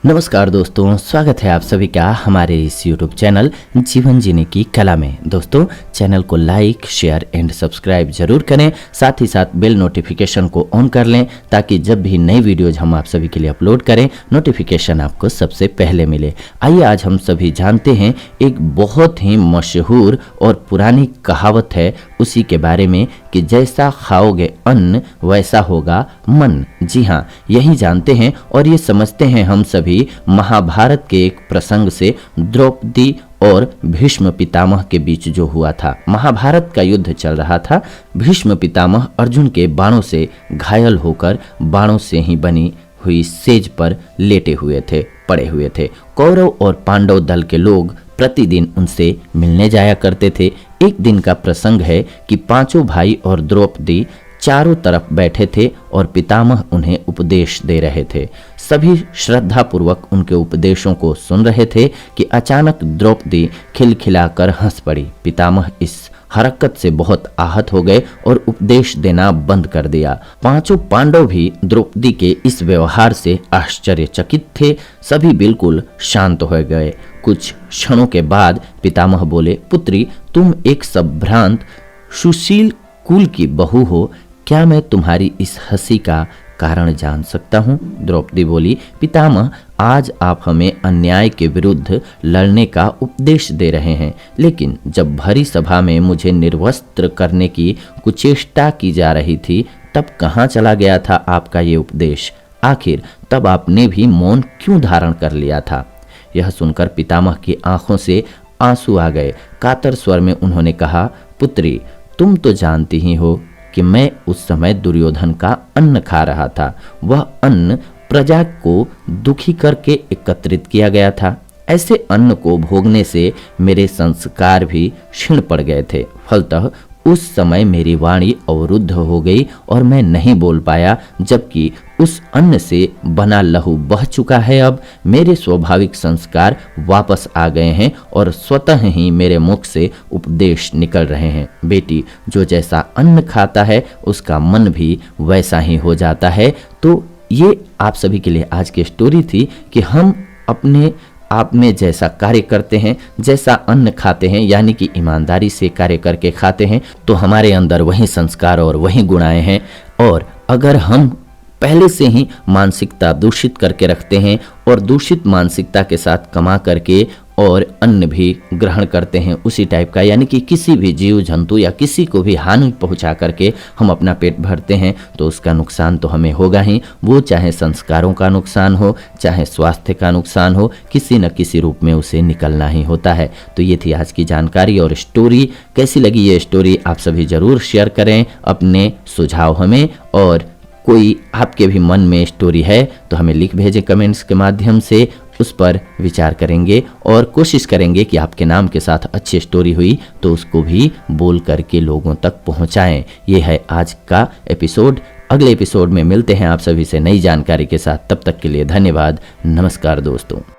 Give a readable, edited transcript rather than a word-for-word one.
नमस्कार दोस्तों, स्वागत है आप सभी का हमारे इस YouTube चैनल जीवन जीने की कला में। दोस्तों, चैनल को लाइक, शेयर एंड सब्सक्राइब जरूर करें। साथ ही साथ बेल नोटिफिकेशन को ऑन कर लें ताकि जब भी नई वीडियोज हम आप सभी के लिए अपलोड करें नोटिफिकेशन आपको सबसे पहले मिले। आइए आज हम सभी जानते हैं एक बहुत ही मशहूर और पुरानी कहावत है उसी के बारे में कि जैसा खाओगे अन्न वैसा होगा मन। जी हाँ, यही जानते हैं और ये समझते हैं हम सभी महाभारत के एक प्रसंग से, द्रौपदी और भीष्म पितामह के बीच जो हुआ था। महाभारत का युद्ध चल रहा था। भीष्म पितामह अर्जुन के बाणों से घायल होकर बाणों से ही बनी हुई सेज पर लेटे हुए थे, पड़े हुए थे। कौरव और पांडव दल के लोग प्रतिदिन उनसे मिलने जाया करते थे। एक दिन का प्रसंग है कि पांचों भाई और द्रौपदी चारों तरफ बैठे थे और पितामह उन्हें उपदेश दे रहे थे। सभी श्रद्धापूर्वक उनके उपदेशों को सुन रहे थे कि अचानक द्रौपदी खिलखिलाकर हंस पड़ी। पितामह इस हरकत से बहुत आहत हो गए और उपदेश देना बंद कर दिया। पांचों पांडव भी द्रौपदी के इस व्यवहार से आश्चर्यचकित थे। सभी बिल्कुल शांत हो गए। कुछ क्षणों के बाद पितामह बोले, पुत्री, तुम एक संभ्रांत सुशील कुल की बहू हो। क्या मैं तुम्हारी इस हंसी का कारण जान सकता हूँ? द्रौपदी बोली, पितामह, आज आप हमें अन्याय के विरुद्ध लड़ने का उपदेश दे रहे हैं, लेकिन जब भरी सभा में मुझे निर्वस्त्र करने की कुचेष्टा की जा रही थी तब कहाँ चला गया था आपका ये उपदेश? आखिर तब आपने भी मौन क्यों धारण कर लिया था? यह सुनकर पितामह की आंखों से आंसू आ गए। कातर स्वर में उन्होंने कहा, पुत्री, तुम तो जानती ही हो कि मैं उस समय दुर्योधन का अन्न खा रहा था। वह अन्न प्रजा को दुखी करके एकत्रित किया गया था। ऐसे अन्न को भोगने से मेरे संस्कार भी क्षीण पड़ गए थे। फलतः उस समय मेरी वाणी अवरुद्ध हो गई और मैं नहीं बोल पाया, जबकि उस अन्न से बना लहू बह चुका है। अब मेरे स्वाभाविक संस्कार वापस आ गए हैं और स्वतः ही मेरे मुख से उपदेश निकल रहे हैं। बेटी, जो जैसा अन्न खाता है उसका मन भी वैसा ही हो जाता है। तो ये आप सभी के लिए आज की स्टोरी थी कि हम अपने आप में जैसा कार्य करते हैं, जैसा अन्न खाते हैं, यानी कि ईमानदारी से कार्य करके खाते हैं, तो हमारे अंदर वही संस्कार और वही गुणाएं हैं। और अगर हम पहले से ही मानसिकता दूषित करके रखते हैं और दूषित मानसिकता के साथ कमा करके और अन्न भी ग्रहण करते हैं उसी टाइप का, यानी कि किसी भी जीव जंतु या किसी को भी हानि पहुंचा करके हम अपना पेट भरते हैं, तो उसका नुकसान तो हमें होगा ही। वो चाहे संस्कारों का नुकसान हो, चाहे स्वास्थ्य का नुकसान हो, किसी न किसी रूप में उसे निकलना ही होता है। तो ये थी आज की जानकारी और स्टोरी। कैसी लगी ये स्टोरी आप सभी जरूर शेयर करें अपने सुझाव हमें, और कोई आपके भी मन में स्टोरी है तो हमें लिख भेजें कमेंट्स के माध्यम से। उस पर विचार करेंगे और कोशिश करेंगे कि आपके नाम के साथ अच्छी स्टोरी हुई तो उसको भी बोल करके लोगों तक पहुंचाएं। ये है आज का एपिसोड। अगले एपिसोड में मिलते हैं आप सभी से नई जानकारी के साथ। तब तक के लिए धन्यवाद। नमस्कार दोस्तों।